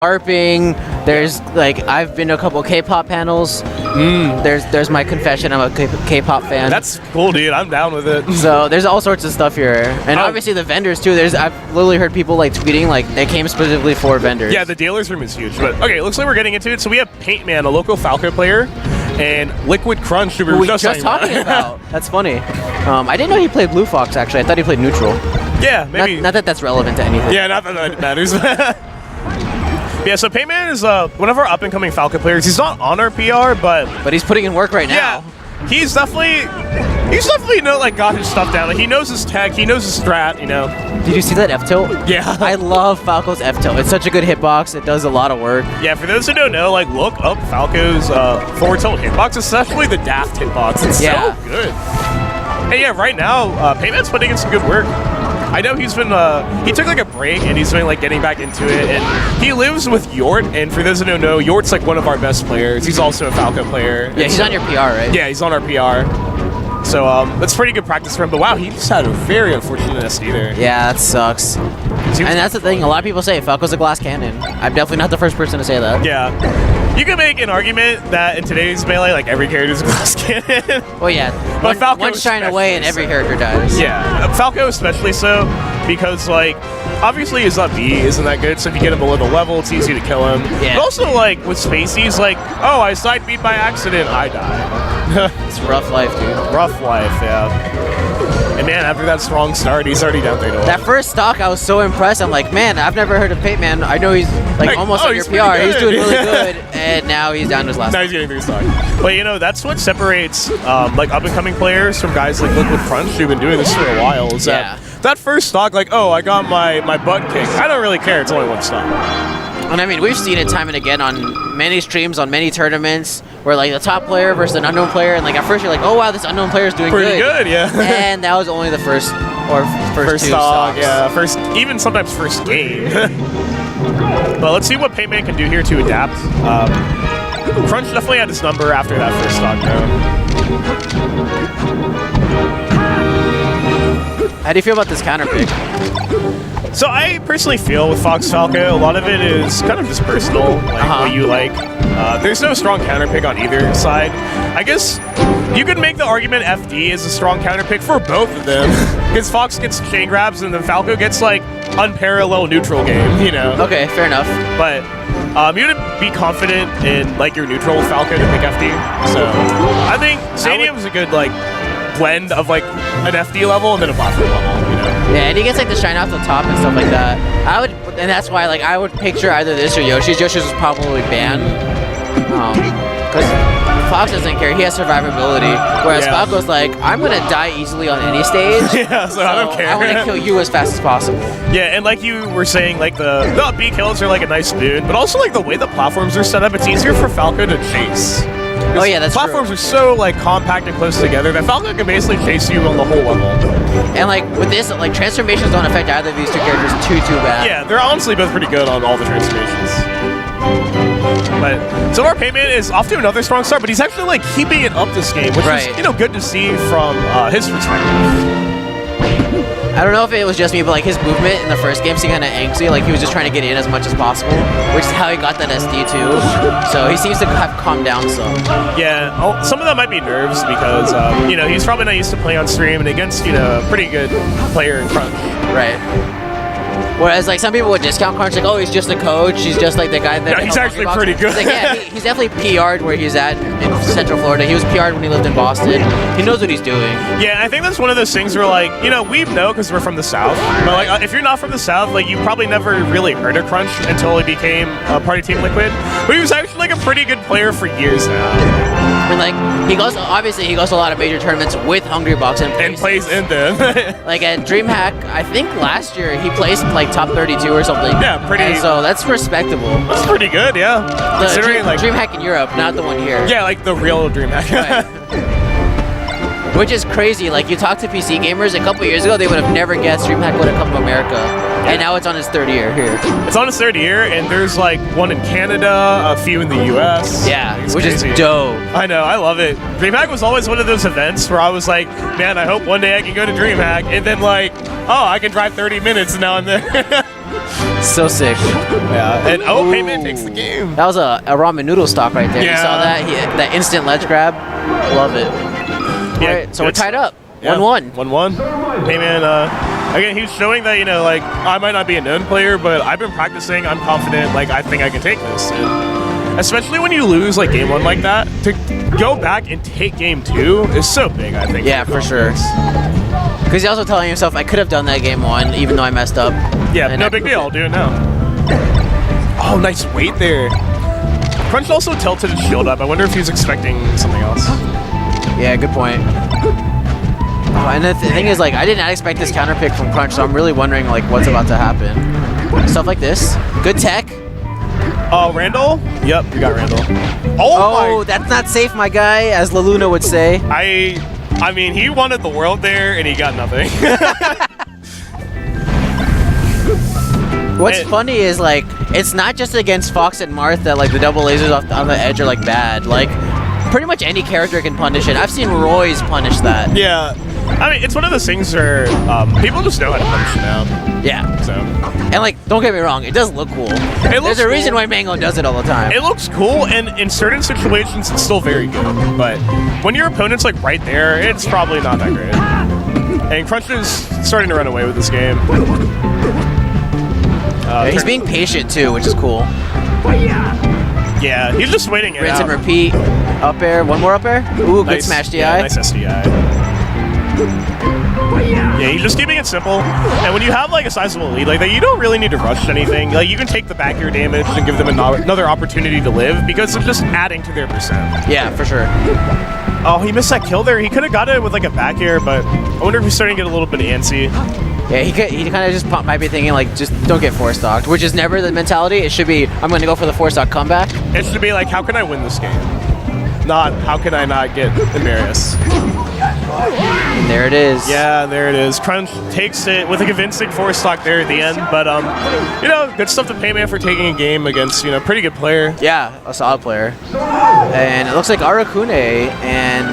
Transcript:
LARPing. There's like I've been to a couple K-pop panels. There's my confession. I'm a K-pop fan. That's cool, dude. I'm down with it. So there's all sorts of stuff here, and obviously the vendors too. I've literally heard people like tweeting like they came specifically for vendors. Yeah, the dealer's room is huge. But okay, it looks like we're getting into it. So we have Paintman, a local Falco player, and Liquid Crunch, who we were just talking about. That's funny. I didn't know he played Blue Fox. Actually, I thought he played neutral. Yeah, maybe. Not that that's relevant to anything. Yeah, not that that matters. Yeah, so Paintman is one of our up-and-coming Falco players. He's not on our PR, but he's putting in work right now. Yeah, he's definitely got his stuff down. Like, he knows his tech, he knows his strat, you know. Did you see that F tilt? Yeah. I love Falco's F tilt. It's such a good hitbox. It does a lot of work. Yeah, for those who don't know, like look up Falco's forward tilt hitbox, especially the daft hitbox. It's so good. And yeah, right now, Paintman's putting in some good work. I know he's been, he took like a break and he's been like getting back into it, and he lives with Yort, and for those who don't know, Yort's like one of our best players. He's also a Falco player. Yeah, he's on your PR, right? Yeah, he's on our PR. So that's pretty good practice for him, but wow, he just had a very unfortunate SD there. Yeah, that sucks. And that's the thing, a lot of people say Falco's a glass cannon. I'm definitely not the first person to say that. Yeah. You can make an argument that in today's Melee, like every character is a glass cannon. Well, yeah. But Falco one shine away and every character dies. Yeah, Falco especially so, because like, obviously his up B isn't that good, so if you get him below the level, it's easy to kill him. Yeah. But also like, with Spacey's like, oh, I side beat by accident, I die. It's rough life, dude. Rough life, yeah. And man, after that strong start, he's already down 3-1. That first stock, I was so impressed. I'm like, man, I've never heard of Paintman. I know he's like almost on your PR. He's doing really good, and now he's down to his last. Now he's getting 3 stock. But you know, that's what separates like up-and-coming players from guys like Liquid Crunch who've been doing this for a while. Is that first stock, like, oh, I got my butt kicked. I don't really care. It's only one stock. And I mean, we've seen it time and again on many streams, on many tournaments, where like the top player versus an unknown player, and like at first you're like, oh wow, this unknown player is doing pretty good, yeah. And that was only the first two stock, stocks. yeah, even sometimes first game. But let's see what Paintman can do here to adapt. Crunch definitely had his number after that first stock, though. How do you feel about this counter pick? So I personally feel with Fox Falco, a lot of it is kind of just personal, like what you like. There's no strong counter pick on either side. I guess you could make the argument FD is a strong counter pick for both of them, because Fox gets chain grabs and then Falco gets like unparalleled neutral game, you know? Okay, fair enough. But you would be confident in like your neutral with Falco to pick FD. So I think Stadium's a good like blend of like an FD level and then a platform level, you know? Yeah, and he gets like the shine off the top and stuff like that. And that's why like I would picture either this or Yoshi's. Yoshi's was probably banned. Because Fox doesn't care, he has survivability. Whereas Falco's like, I'm gonna die easily on any stage. Yeah, so I don't care. I want to kill you as fast as possible. Yeah, and like you were saying, like the B kills are like a nice boon, but also like the way the platforms are set up, it's easier for Falco to chase. Oh yeah, that's platforms true. Are so like compact and close together that Falco can basically chase you on the whole level. And like with this, like transformations don't affect either of these two characters too bad. Yeah, they're honestly both pretty good on all the transformations. But so our Paintman is off to another strong start, but he's actually like keeping it up this game, which is good to see from his perspective. I don't know if it was just me, but like his movement in the first game seemed kind of angsty, like he was just trying to get in as much as possible, which is how he got that SD too. So he seems to have calmed down some. Yeah, some of that might be nerves because you know, he's probably not used to playing on stream and against, you know, a pretty good player in Crunch. Right. Whereas like some people would discount Crunch, like, oh, he's just a coach, he's just like the guy that. Yeah, he's actually pretty good. Like, yeah, he's definitely PR'd where he's at in Central Florida. He was PR'd when he lived in Boston. He knows what he's doing. Yeah, I think that's one of those things where like, you know, we know because we're from the South, but like if you're not from the South, like you probably never really heard of Crunch until he became a part of Team Liquid. But he was actually like a pretty good player for years now. And like he goes to a lot of major tournaments with Hungrybox and plays in them. Like at DreamHack, I think last year he placed like top 32 or something. Yeah, pretty. And so that's respectable. That's pretty good, yeah. Considering like DreamHack in Europe, not the one here. Yeah, like the real DreamHack. Right. Which is crazy. Like you talk to PC gamers a couple years ago, they would have never guessed DreamHack would have come to America. Yeah. And now it's on its third year here. It's on its third year, and there's like one in Canada, a few in the US. Yeah, which is dope. I know, I love it. DreamHack was always one of those events where I was like, man, I hope one day I can go to DreamHack, and then like, oh, I can drive 30 minutes and now I'm there. So sick. Yeah, and Paintman takes the game. That was a ramen noodle stock right there. Yeah. You saw that? That instant ledge grab. Love it. Yeah, All right, so we're tied up. 1-1. 1-1. Paintman, again, he's showing that, like, I might not be a known player, but I've been practicing. I'm confident. Like, I think I can take this. And especially when you lose, like, game 1 like that, to go back and take game 2 is so big, I think. Yeah, for sure. Because he's also telling himself, I could have done that game 1, even though I messed up. Yeah, no big deal. I'll do it now. Oh, nice weight there. Crunch also tilted his shield up. I wonder if he's expecting something else. Yeah, good point. Oh, and the thing is, like, I did not expect this counter pick from Crunch, so I'm really wondering, like, what's about to happen. Stuff like this. Good tech. Oh, Randall? Yep, we got Randall. Oh, that's not safe, my guy, as La Luna would say. I mean, he wanted the world there, and he got nothing. What's funny is, like, it's not just against Fox and Marth that, like, the double lasers on the edge are, like, bad. Like, pretty much any character can punish it. I've seen Roy's punish that. Yeah. I mean, it's one of those things where people just know how to punish it now. Yeah. So. And, like, don't get me wrong, it does look cool. There's a reason why Mango does it all the time. It looks cool, and in certain situations, it's still very good. But when your opponent's, like, right there, it's probably not that great. And Crunch is starting to run away with this game. He's being patient, too, which is cool. Yeah, he's just waiting it Rinse out. and repeat. Up air. One more up air. Ooh, Nice, good smash DI. Yeah, nice SDI. Yeah, he's just keeping it simple. And when you have, like, a sizable lead like that, you don't really need to rush anything. Like, you can take the back air damage and give them another opportunity to live because it's just adding to their percent. Yeah, for sure. Oh, he missed that kill there. He could have got it with, like, a back air, but I wonder if he's starting to get a little bit antsy. Yeah, he kind of just might be thinking, like, just don't get four stocked, which is never the mentality. It should be, I'm going to go for the 4-stock comeback. It should be like, how can I win this game? Not, how can I not get embarrassed? And there it is. Yeah, there it is. Crunch takes it with a convincing 4-stock there at the end, but, you know, good stuff to Paintman for taking a game against, you know, pretty good player. Yeah, a solid player. And it looks like Arakune and